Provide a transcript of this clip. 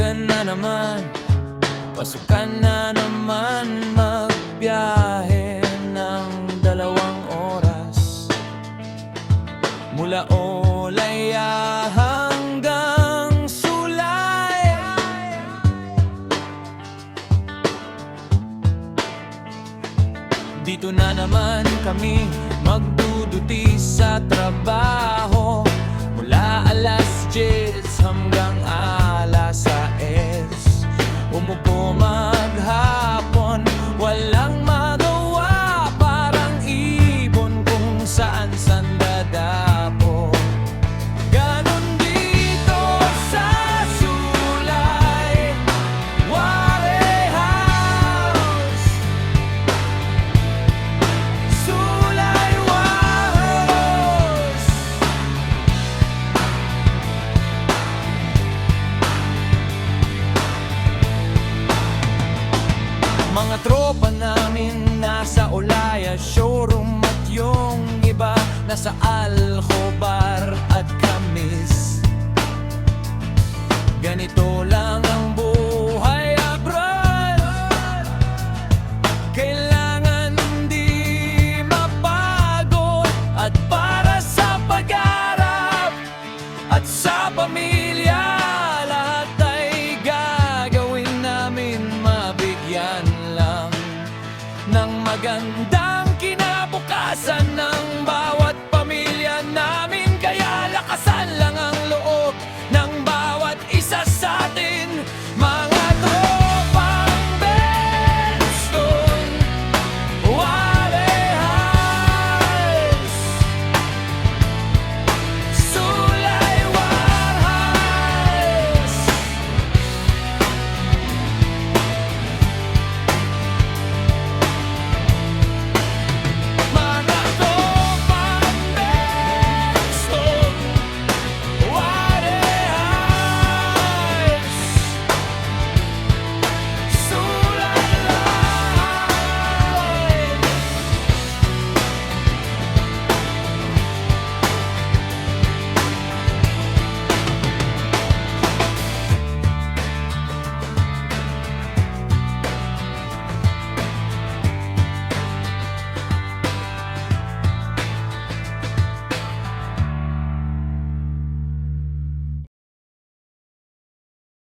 Pasukan na naman, pasukan na naman. Magbiyahe ng 2 oras mula Olaya hanggang Sulay. Dito na naman kami magduduti sa trabaho mula alas 10 hanggang alas 6. Umupo maghapon, walang magawa, parang ibon kung saan sandadapo. Ganon dito sa Sulay Warehouse. Sulay Warehouse. Mga tropa namin nasa Olaya showroom at yung iba nasa Aljo